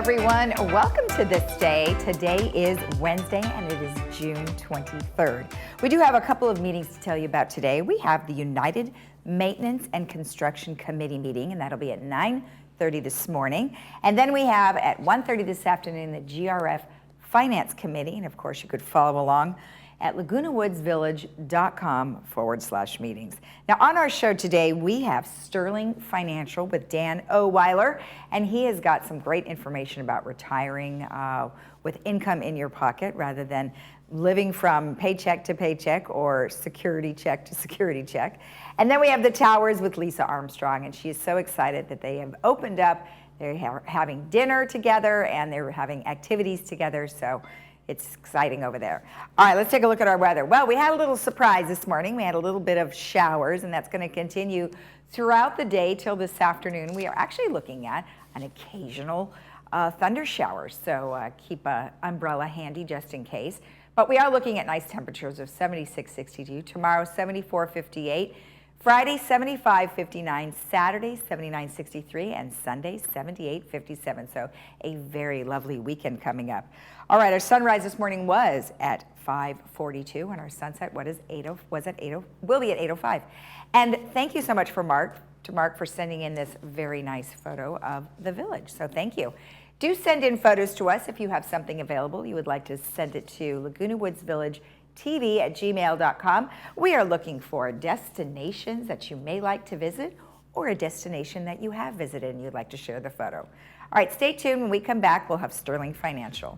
everyone. Welcome to This Day. Today is Wednesday and it is June 23rd. We do have a couple of meetings to tell you about today. We have the United Maintenance and Construction Committee meeting, and that'll be at 9:30 this morning. And then we have at 1:30 this afternoon the GRF Finance Committee, and of course you could follow along at lagunawoodsvillage.com/meetings. Now on our show today, we have Sterling Financial with Dan Oweiler, and he has got some great information about retiring with income in your pocket rather than living from paycheck to paycheck or security check to security check. And then we have the Towers with Lisa Armstrong, and she is so excited that they have opened up. They're having dinner together and they're having activities together, so it's exciting over there. All right, let's take a look at our weather. Well, we had a little surprise this morning. We had a little bit of showers, and that's going to continue throughout the day till this afternoon. We are actually looking at an occasional thunder shower, so keep an umbrella handy just in case. But we are looking at nice temperatures of 76, 62. Tomorrow, 74, 58. Friday, 75, 59, Saturday, 79, 63, and Sunday, 78, 57. So a very lovely weekend coming up. All right, our sunrise this morning was at 5:42, and our sunset will be at 8:05. And thank you so much to Mark for sending in this very nice photo of the village. So thank you. Do send in photos to us if you have something available. You would like to send it to Laguna Woods Village TV@gmail.com. We are looking for destinations that you may like to visit or a destination that you have visited and you'd like to share the photo. All right, stay tuned. When we come back, we'll have Sterling Financial.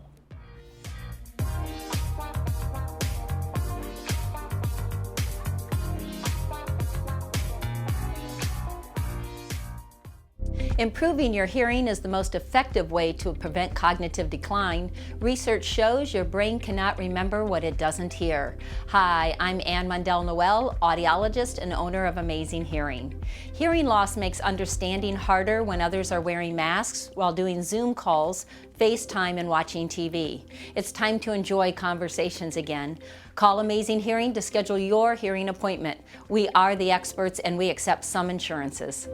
Improving your hearing is the most effective way to prevent cognitive decline. Research shows your brain cannot remember what it doesn't hear. Hi, I'm Ann Mundell-Noel, audiologist and owner of Amazing Hearing. Hearing loss makes understanding harder when others are wearing masks while doing Zoom calls, FaceTime, and watching TV. It's time to enjoy conversations again. Call Amazing Hearing to schedule your hearing appointment. We are the experts and we accept some insurances.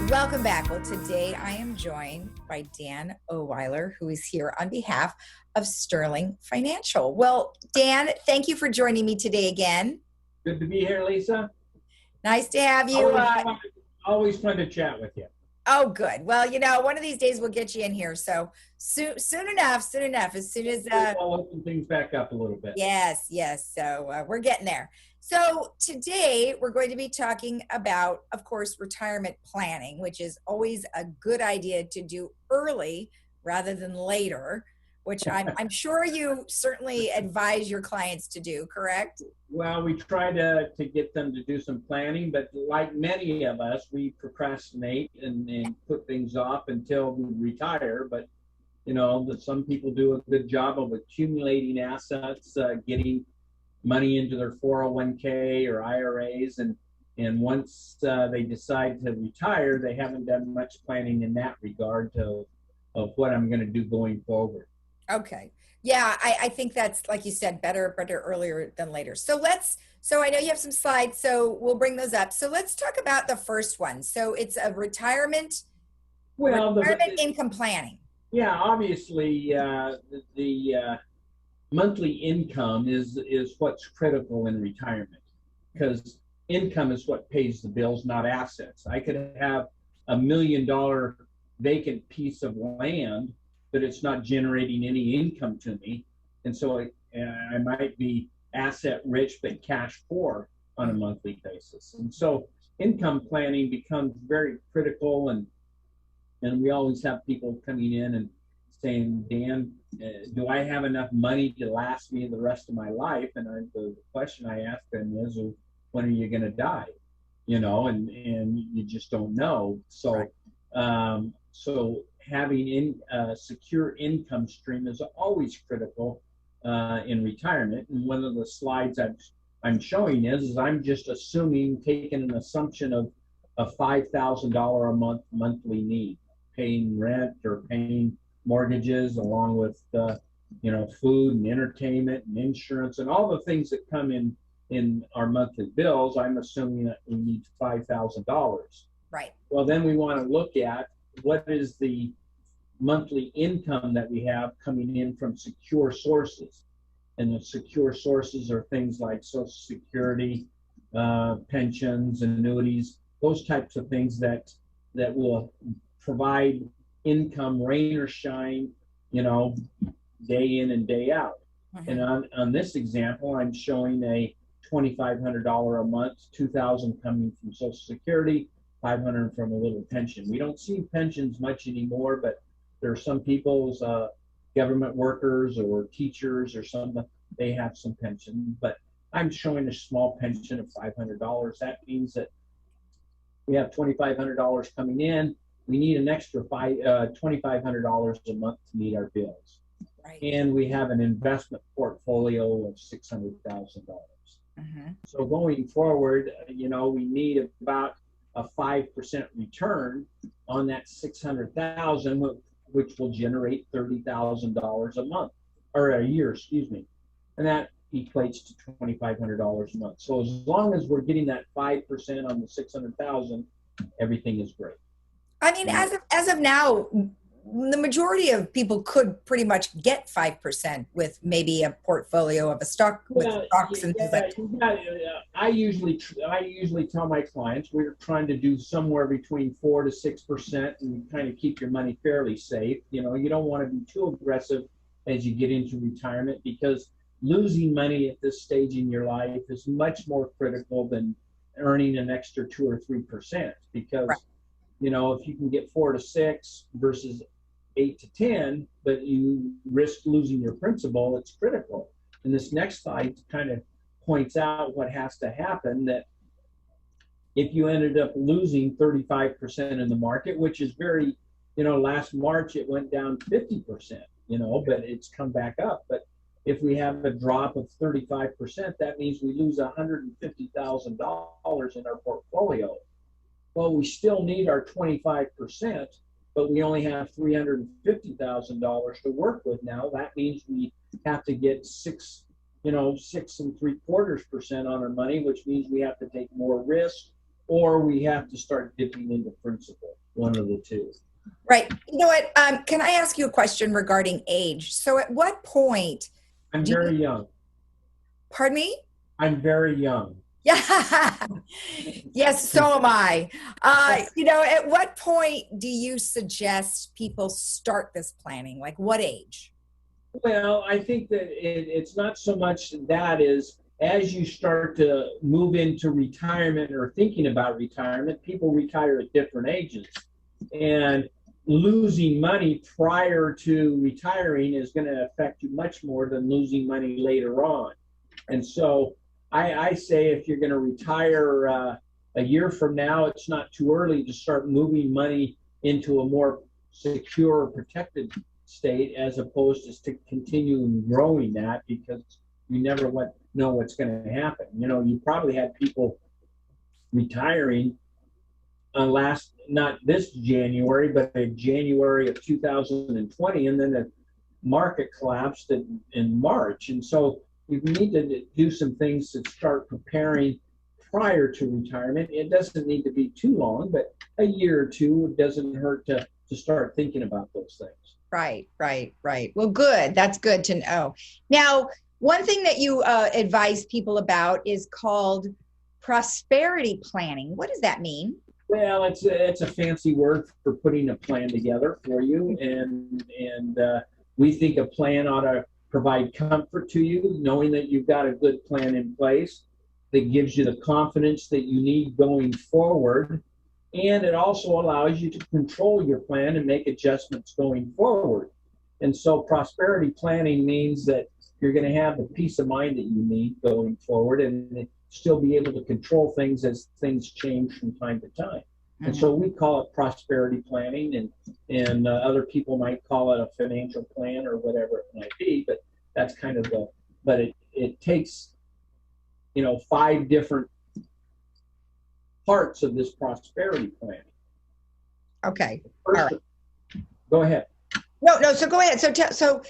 Welcome back. Well, today I am joined by Dan Oweiler, who is here on behalf of Sterling Financial. Well, Dan, thank you for joining me today again. Good to be here, Lisa. Nice to have you. Always fun to chat with you. Oh, good. Well, you know, one of these days we'll get you in here. So soon enough, as soon as I'll open things back up a little bit. Yes. So we're getting there. So today we're going to be talking about, of course, retirement planning, which is always a good idea to do early rather than later, which I'm sure you certainly advise your clients to do, correct? Well, we try to get them to do some planning, but like many of us, we procrastinate and put things off until we retire. But, you know, some people do a good job of accumulating assets, getting money into their 401k or IRAs, and once they decide to retire, they haven't done much planning in that regard of what I'm going to do going forward. Okay. Yeah, I think that's, like you said, better earlier than later. So I know you have some slides, so we'll bring those up. So let's talk about the first one. So it's a retirement income planning. Yeah, obviously the monthly income is what's critical in retirement, because income is what pays the bills, not assets. I could have $1 million vacant piece of land, but it's not generating any income to me. And so I might be asset rich, but cash poor on a monthly basis. And so income planning becomes very critical. And we always have people coming in and saying, Dan, do I have enough money to last me the rest of my life? And the question I ask them is, when are you going to die? You know, and you just don't know. So, right. So having a secure income stream is always critical in retirement. And one of the slides I'm showing is I'm just taking an assumption of a $5,000 a month monthly need, paying rent or paying mortgages, along with food and entertainment and insurance and all the things that come in our monthly bills, I'm assuming that we need $5,000. Right. Well, then we want to look at what is the monthly income that we have coming in from secure sources. And the secure sources are things like Social Security, pensions, annuities, those types of things that will provide income, rain or shine, day in and day out. Mm-hmm. And on this example, I'm showing a $2,500 a month, $2,000 coming from Social Security, $500 from a little pension. We don't see pensions much anymore, but there are some people's government workers or teachers or some, they have some pension. But I'm showing a small pension of $500. That means that we have $2,500 coming in. We need an extra $2,500 a month to meet our bills. Right. And we have an investment portfolio of $600,000. Mm-hmm. So going forward, we need about a 5% return on that $600,000, which will generate $30,000 a month or a year, and that equates to $2,500 a month. So as long as we're getting that 5% on the $600,000, everything is great. I mean, as of now, the majority of people could pretty much get 5% with maybe a portfolio of stocks and things like that. I usually tell my clients we're trying to do somewhere between 4 to 6% and kind of keep your money fairly safe. You don't want to be too aggressive as you get into retirement, because losing money at this stage in your life is much more critical than earning an extra 2 or 3%, because right. If you can get 4 to 6 versus 8 to 10, but you risk losing your principal, it's critical. And this next slide kind of points out what has to happen, that if you ended up losing 35% in the market, which is very, last March it went down 50%, but it's come back up. But if we have a drop of 35%, that means we lose $150,000 in our portfolio. Well, we still need our 25%, but we only have $350,000 to work with now. That means we have to get 6 3/4% on our money, which means we have to take more risk, or we have to start dipping into principal, one of the two. Right. You know what? Can I ask you a question regarding age? So at what point? I'm very young. Pardon me? I'm very young. Yeah. Yes, so am I. At what point do you suggest people start this planning? Like what age? Well, I think that it's not so much that is, as you start to move into retirement or thinking about retirement, people retire at different ages. And losing money prior to retiring is going to affect you much more than losing money later on. And so I say if you're going to retire a year from now, it's not too early to start moving money into a more secure, protected state, as opposed to continuing growing that, because you never know what's going to happen. You probably had people retiring not this January, but in January of 2020, and then the market collapsed in March. And so we need to do some things to start preparing prior to retirement. It doesn't need to be too long, but a year or two, it doesn't hurt to start thinking about those things. Right. Well, good. That's good to know. Now, one thing that you advise people about is called prosperity planning. What does that mean? Well, it's a fancy word for putting a plan together for you, and we think a plan ought to provide comfort to you, knowing that you've got a good plan in place that gives you the confidence that you need going forward, and it also allows you to control your plan and make adjustments going forward. And so prosperity planning means that you're going to have the peace of mind that you need going forward, and still be able to control things as things change from time to time. Mm-hmm. And so we call it prosperity planning, and other people might call it a financial plan or whatever it might be, but that's kind of it takes, 5 different parts of this prosperity planning. Okay. First, all right. Go ahead. No, so go ahead. So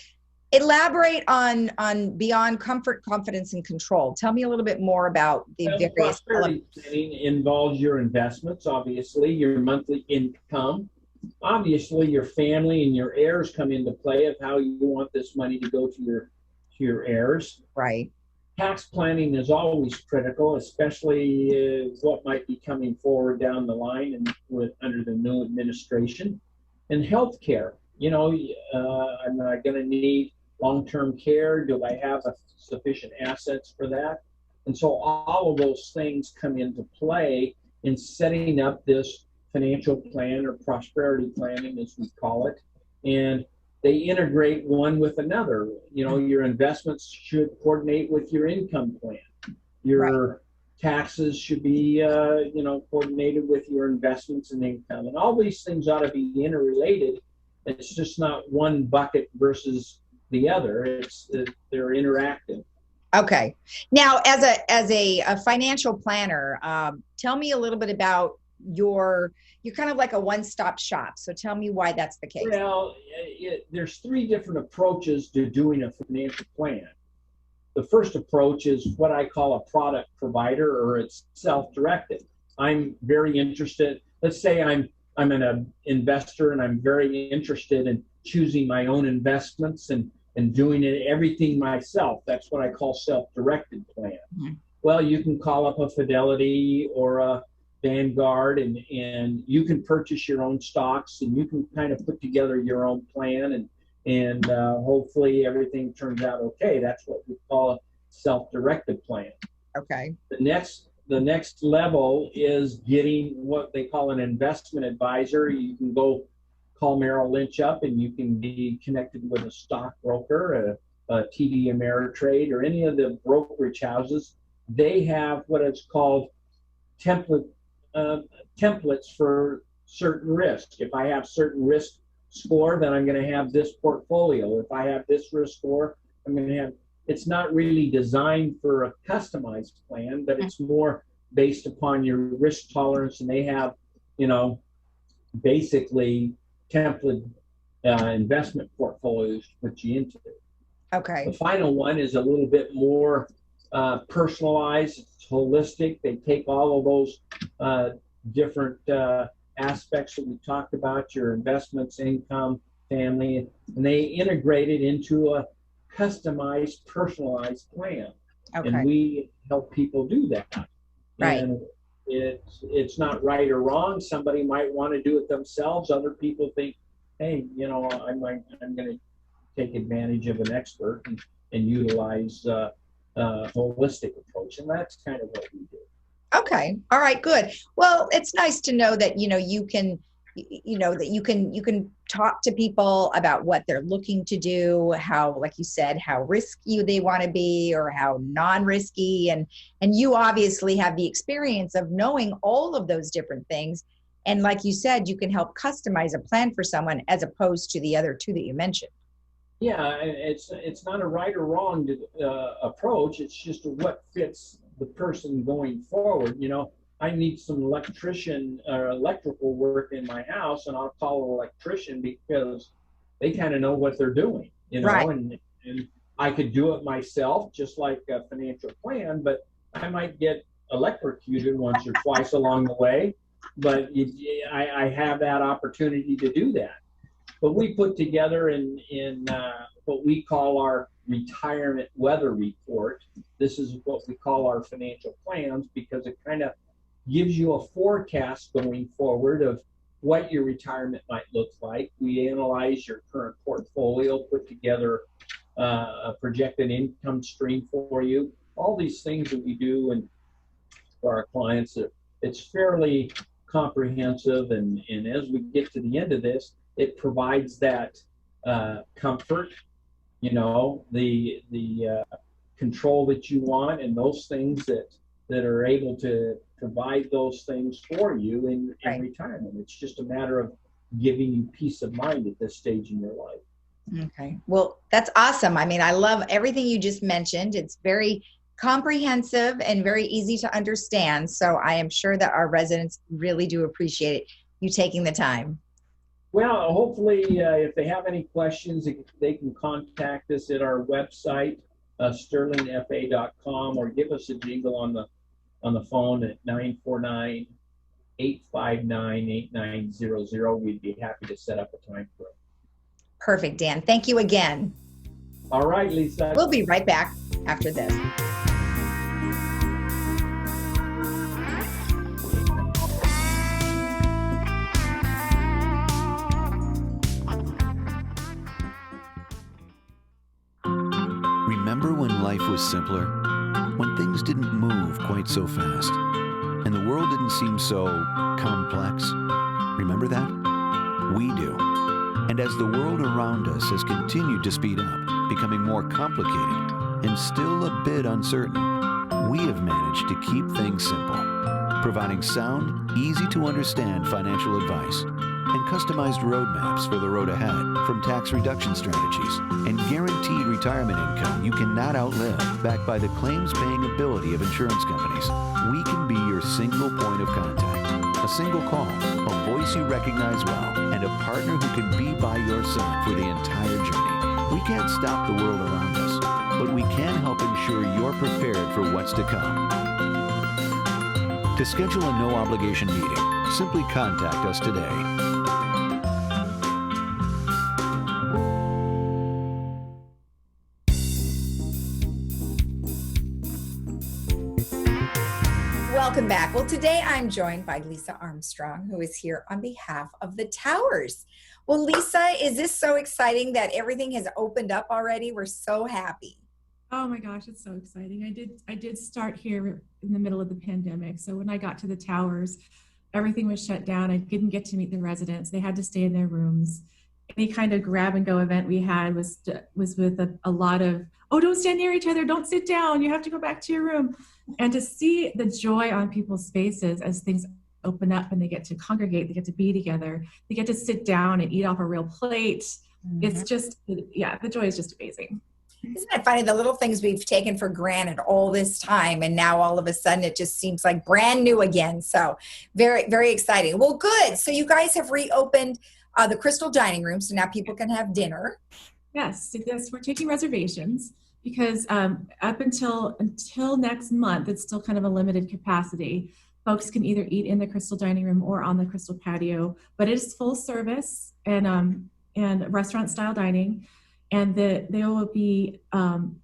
Elaborate on beyond comfort, confidence, and control. Tell me a little bit more about the Well, various prosperity planning involves your investments, obviously, your monthly income. Obviously, your family and your heirs come into play of how you want this money to go to your heirs. right. Tax planning is always critical, especially what might be coming forward down the line and under the new administration. And healthcare, am I going to need long-term care? Do I have sufficient assets for that? And so all of those things come into play in setting up this financial plan, or prosperity planning as we call it. And they integrate one with another. Your investments should coordinate with your income plan. Your taxes should be, coordinated with your investments and income. And all these things ought to be interrelated. It's just not one bucket versus the other. They're interactive. Okay. Now, as a financial planner, tell me a little bit about you're kind of like a one-stop shop. So tell me why that's the case. Well, there's three different approaches to doing a financial plan. The first approach is what I call a product provider, or it's self-directed. I'm very interested. Let's say I'm an investor and I'm very interested in choosing my own investments and doing everything myself. That's what I call self-directed plan. Mm-hmm. Well, you can call up a Fidelity or a Vanguard and you can purchase your own stocks and you can kind of put together your own plan and hopefully everything turns out okay. That's what we call a self-directed plan. Okay. The next level is getting what they call an investment advisor. You can go call Merrill Lynch up and you can be connected with a stockbroker, a TD Ameritrade, or any of the brokerage houses. They have what is called templates for certain risk. If I have certain risk score, then I'm going to have this portfolio. If I have this risk score, I'm going to have. It's not really designed for a customized plan, but it's more based upon your risk tolerance, and they have, basically template investment portfolios to put you into. Okay. The final one is a little bit more personalized, it's holistic. They take all of those different aspects that we talked about, your investments, income, family, and they integrate it into a customized, personalized plan. Okay. And we help people do that. Right. And it's not right or wrong. Somebody might want to do it themselves. Other people think, hey, I'm going to take advantage of an expert and utilize a holistic approach. And that's kind of what we do. Okay. All right, good. Well, it's nice to know that, you can talk to people about what they're looking to do, how, like you said, how risky they want to be or how non-risky. And you obviously have the experience of knowing all of those different things. And like you said, you can help customize a plan for someone as opposed to the other two that you mentioned. Yeah, it's not a right or wrong approach. It's just what fits the person going forward. I need some electrical work in my house, and I'll call an electrician because they kind of know what they're doing, Right. and I could do it myself, just like a financial plan, but I might get electrocuted once or twice along the way, but I have that opportunity to do that. But we put together in what we call our retirement weather report. This is what we call our financial plans because it kind of gives you a forecast going forward of what your retirement might look like. We analyze your current portfolio, put together a projected income stream for you. All these things that we do and for our clients, it's fairly comprehensive. And as we get to the end of this, it provides that comfort, the control that you want, and those things that are able to provide those things for you in Right. retirement. It's just a matter of giving you peace of mind at this stage in your life. Okay. Well, that's awesome. I mean, I love everything you just mentioned. It's very comprehensive and very easy to understand. So I am sure that our residents really do appreciate you taking the time. Well, hopefully, if they have any questions, they can contact us at our website, sterlingfa.com, or give us a jingle on the phone at 949-859-8900. We'd be happy to set up a time for it. Perfect, Dan. Thank you again. All right, Lisa. We'll be right back after this. Remember when life was simpler? When things didn't move quite so fast? And the world didn't seem so complex? Remember that? We do. And as the world around us has continued to speed up, becoming more complicated and still a bit uncertain, we have managed to keep things simple, providing sound, easy to understand financial advice and customized roadmaps for the road ahead, from tax reduction strategies and guaranteed retirement income you cannot outlive, backed by the claims-paying ability of insurance companies. We can be your single point of contact, a single call, a voice you recognize well, and a partner who can be by your side for the entire journey. We can't stop the world around us, but we can help ensure you're prepared for what's to come. To schedule a no-obligation meeting, simply contact us today. Welcome back. Well, today I'm joined by Lisa Armstrong, who is here on behalf of the Towers. Well, Lisa, is this so exciting that everything has opened up already? We're so happy. Oh my gosh, it's so exciting. I did start here in the middle of the pandemic. So when I got to the Towers, everything was shut down. I didn't get to meet the residents. They had to stay in their rooms. Any kind of grab and go event we had was with a lot of, oh, don't stand near each other. Don't sit down. You have to go back to your room. And to see the joy on people's faces as things open up and they get to congregate, they get to be together, they get to sit down and eat off a real plate. It's just, yeah, the joy is just amazing. Isn't it funny, the little things we've taken for granted all this time, and now all of a sudden it just seems like brand new again. So very, very exciting. Well, good. So you guys have reopened the Crystal Dining Room, so now people can have dinner. Yes, we're taking reservations because up until next month, it's still kind of a limited capacity. Folks can either eat in the Crystal Dining Room or on the Crystal Patio, but it is full service and restaurant style dining. And they will be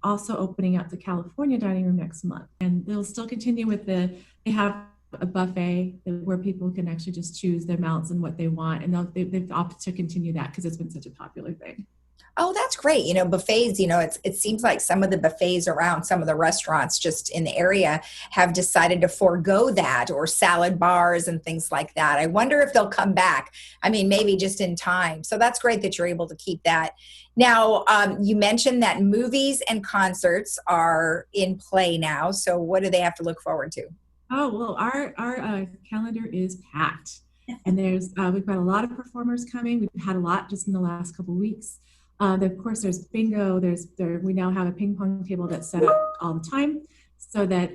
also opening up the California Dining Room next month. And they'll still continue with they have a buffet where people can actually just choose their amounts and what they want. And they've opted to continue that because it's been such a popular thing. Oh, that's great. You know, buffets, it seems like some of the buffets around some of the restaurants just in the area have decided to forego that, or salad bars and things like that. I wonder if they'll come back. I mean, maybe just in time. So that's great that you're able to keep that. Now, you mentioned that movies and concerts are in play now. So what do they have to look forward to? Oh, well, our calendar is packed. And we've got a lot of performers coming. We've had a lot just in the last couple of weeks. Of course, there's bingo. We now have a ping pong table that's set up all the time so that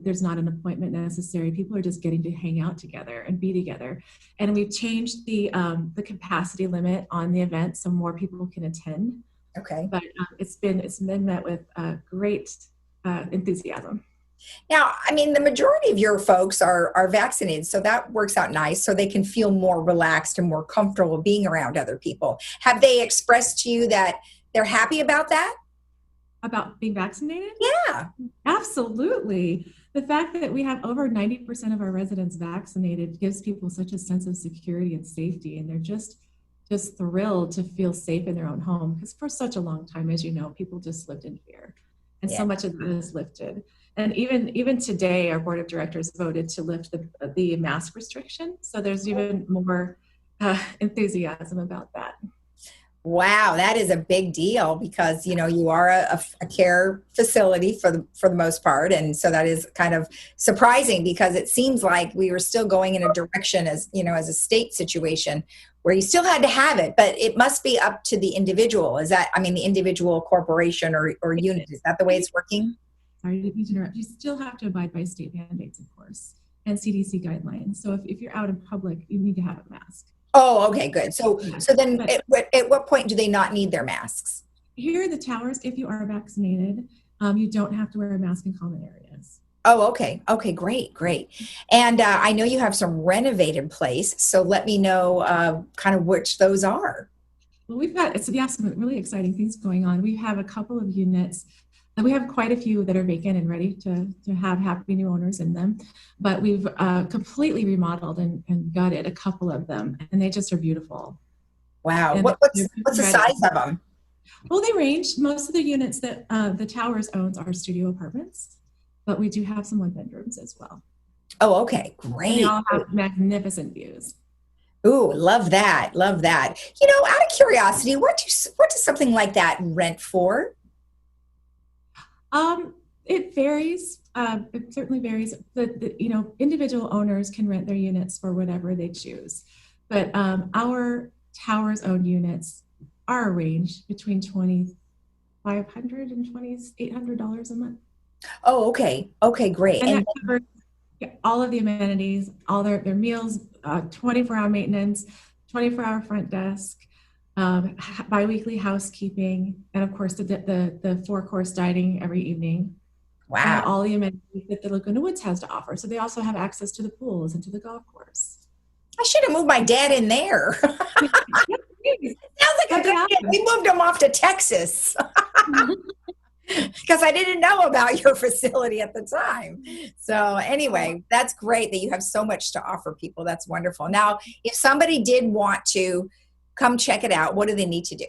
there's not an appointment necessary. People are just getting to hang out together and be together. And we've changed the capacity limit on the event so more people can attend. Okay. But it's been met with great enthusiasm. Now, I mean, the majority of your folks are vaccinated, so that works out nice, so they can feel more relaxed and more comfortable being around other people. Have they expressed to you that they're happy about that? About being vaccinated? Yeah. Absolutely. The fact that we have over 90% of our residents vaccinated gives people such a sense of security and safety, and they're just thrilled to feel safe in their own home, because for such a long time, as you know, people just lived in fear, and so much of that is lifted. And even today, our board of directors voted to lift the mask restriction. So there's even more enthusiasm about that. Wow, that is a big deal, because you are a care facility for the most part, and so that is kind of surprising, because it seems like we were still going in a direction as a state situation where you still had to have it, but it must be up to the individual. Is that, the individual corporation or unit? Is that the way it's working? Sorry to interrupt. You still have to abide by state mandates, of course, and CDC guidelines. So if you're out in public, you need to have a mask. Oh, okay, good. So then at what point do they not need their masks? Here in the towers, if you are vaccinated, you don't have to wear a mask in common areas. Oh, okay. Okay, great, great. And I know you have some renovated place, so let me know kind of which those are. Well, we've got some really exciting things going on. We have a couple of units. And we have quite a few that are vacant and ready to have happy new owners in them. But we've completely remodeled and gutted a couple of them, and they just are beautiful. Wow. What's the size of them? Well, they range. Most of the units that the towers owns are studio apartments, but we do have some one bedrooms as well. Oh, okay, And great. they all have magnificent views. Ooh, love that, love that. You know, out of curiosity, what does something like that rent for? It varies. It certainly varies. Individual owners can rent their units for whatever they choose. But our towers owned units are a range between $2,500 and $2,800 a month. Oh, okay. Okay, great. And that covers all of the amenities, all their meals, 24-hour maintenance, 24-hour front desk, biweekly housekeeping, and of course the 4-course dining every evening. Wow. And all the amenities that the Laguna Woods has to offer. So they also have access to the pools and to the golf course. I should have moved my dad in there. Sounds like a good idea. We moved him off to Texas because I didn't know about your facility at the time. So anyway, that's great that you have so much to offer people. That's wonderful. Now, if somebody did want to come check it out, what do they need to do?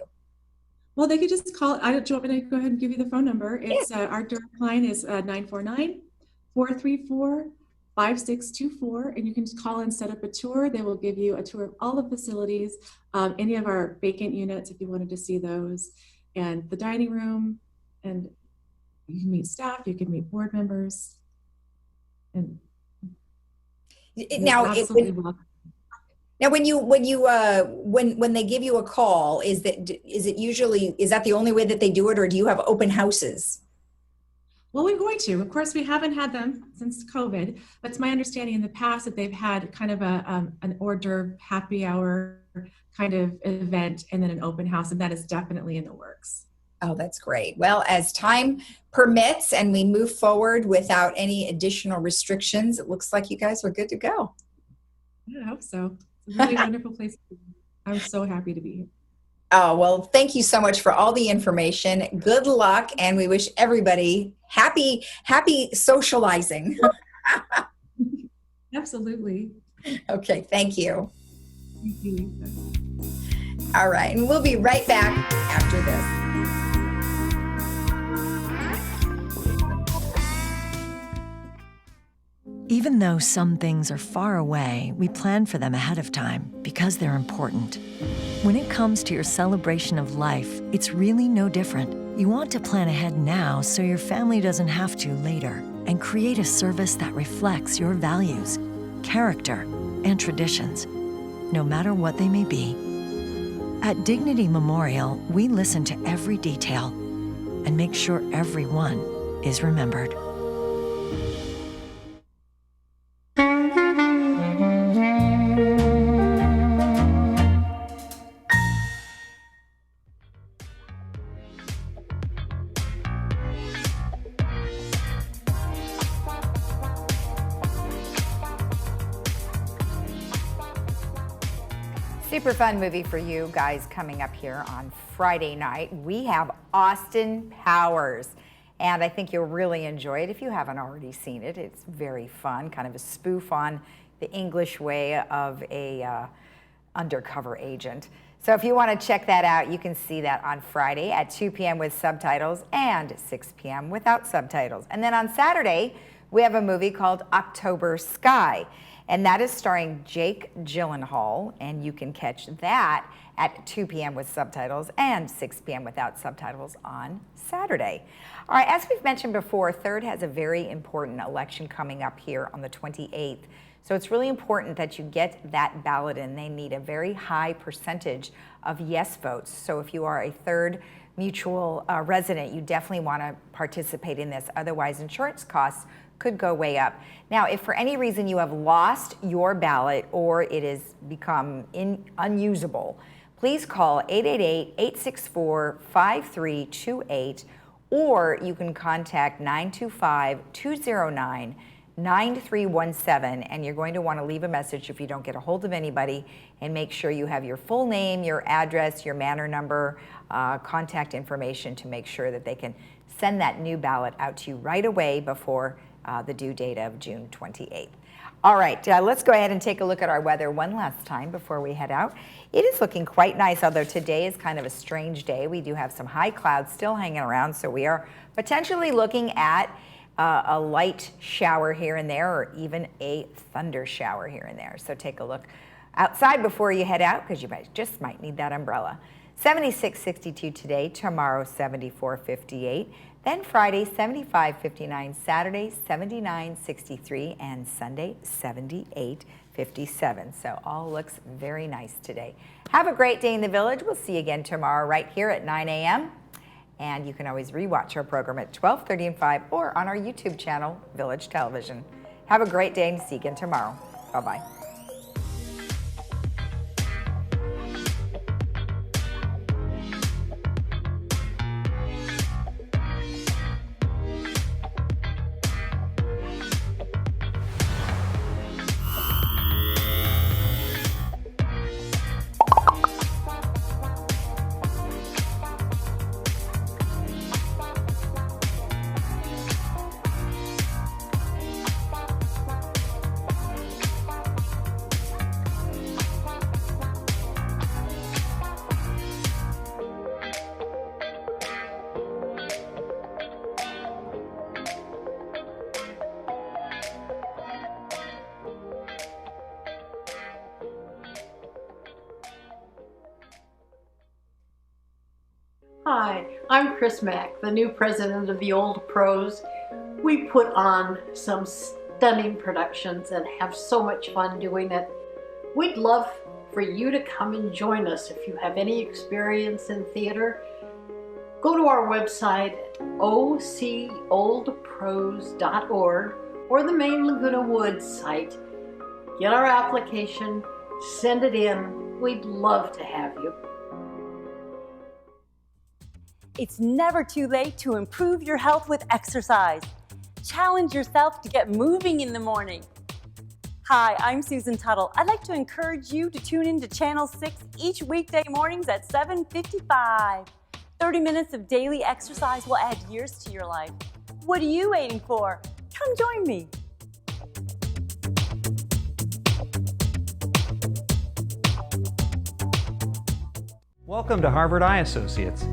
Well, they could just call. Do you want me to go ahead and give you the phone number? It's our direct line is 949-434-5624, and you can just call and set up a tour. They will give you a tour of all the facilities, any of our vacant units if you wanted to see those, and the dining room, and you can meet staff, you can meet board members, and now absolutely welcome. Now, when they give you a call, is that the only way that they do it, or do you have open houses? Well, we're going to. Of course, we haven't had them since COVID, but it's my understanding in the past that they've had kind of an hors d'oeuvre happy hour kind of event and then an open house, and that is definitely in the works. Oh, that's great. Well, as time permits and we move forward without any additional restrictions, it looks like you guys are good to go. Yeah, I hope so. It's a really wonderful place to be. I'm so happy to be here. Oh, well, thank you so much for all the information. Good luck, and we wish everybody happy socializing. Absolutely. Okay, thank you. Thank you, Lisa. All right, and we'll be right back after this. Even though some things are far away, we plan for them ahead of time because they're important. When it comes to your celebration of life, it's really no different. You want to plan ahead now so your family doesn't have to later, and create a service that reflects your values, character, and traditions, no matter what they may be. At Dignity Memorial, we listen to every detail and make sure everyone is remembered. Super fun movie for you guys coming up here on Friday night. We have Austin Powers, and I think you'll really enjoy it if you haven't already seen it. It's very fun, kind of a spoof on the English way of a undercover agent. So if you want to check that out, you can see that on Friday at 2 p.m. with subtitles and 6 p.m. without subtitles. And then on Saturday, we have a movie called October Sky. And that is starring Jake Gyllenhaal, and you can catch that at 2 p.m. with subtitles and 6 p.m. without subtitles on Saturday. All right, as we've mentioned before, 3rd has a very important election coming up here on the 28th. So it's really important that you get that ballot in. They need a very high percentage of yes votes. So if you are a third mutual resident, you definitely want to participate in this. Otherwise, insurance costs could go way up. Now, if for any reason you have lost your ballot or it has become unusable, please call 888-864-5328, or you can contact 925-209-9317, and you're going to want to leave a message if you don't get a hold of anybody, and make sure you have your full name, your address, your manor number, contact information to make sure that they can send that new ballot out to you right away before the due date of June 28th. All right, let's go ahead and take a look at our weather one last time before we head out. It is looking quite nice, although today is kind of a strange day. We do have some high clouds still hanging around, so we are potentially looking at a light shower here and there, or even a thunder shower here and there. So take a look outside before you head out, because you just might need that umbrella. 76-62 today, tomorrow 74-58. Then Friday, 75-59, Saturday, 79-63, and Sunday, 78-57. So all looks very nice today. Have a great day in the village. We'll see you again tomorrow right here at 9 a.m. And you can always rewatch our program at 12:30 and 5, or on our YouTube channel, Village Television. Have a great day and see you again tomorrow. Bye-bye. Hi, I'm Chris Mack, the new president of the Old Pros. We put on some stunning productions and have so much fun doing it. We'd love for you to come and join us if you have any experience in theater. Go to our website at ocoldpros.org or the main Laguna Woods site. Get our application, send it in. We'd love to have you. It's never too late to improve your health with exercise. Challenge yourself to get moving in the morning. Hi, I'm Susan Tuttle. I'd like to encourage you to tune in to Channel 6 each weekday mornings at 7:55. 30 minutes of daily exercise will add years to your life. What are you waiting for? Come join me. Welcome to Harvard Eye Associates.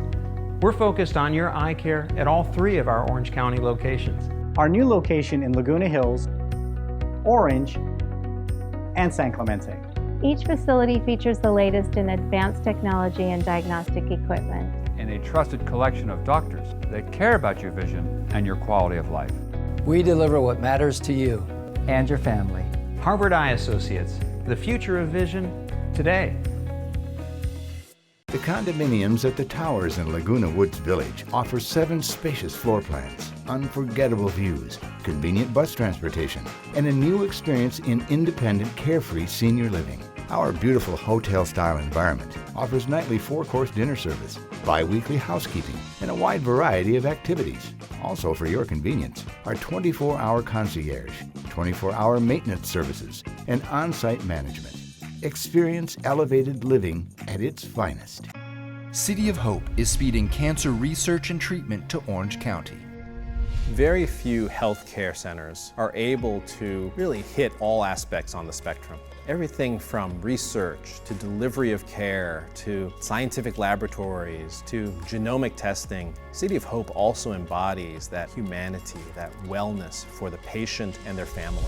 We're focused on your eye care at all 3 of our Orange County locations. Our new location in Laguna Hills, Orange, and San Clemente. Each facility features the latest in advanced technology and diagnostic equipment. And a trusted collection of doctors that care about your vision and your quality of life. We deliver what matters to you and your family. Harvard Eye Associates, the future of vision today. The condominiums at the Towers in Laguna Woods Village offer 7 spacious floor plans, unforgettable views, convenient bus transportation, and a new experience in independent, carefree senior living. Our beautiful hotel-style environment offers nightly 4-course dinner service, bi-weekly housekeeping, and a wide variety of activities. Also for your convenience, our 24-hour concierge, 24-hour maintenance services, and on-site management. Experience elevated living at its finest. City of Hope is speeding cancer research and treatment to Orange County. Very few healthcare centers are able to really hit all aspects on the spectrum. Everything from research to delivery of care to scientific laboratories to genomic testing. City of Hope also embodies that humanity, that wellness for the patient and their family.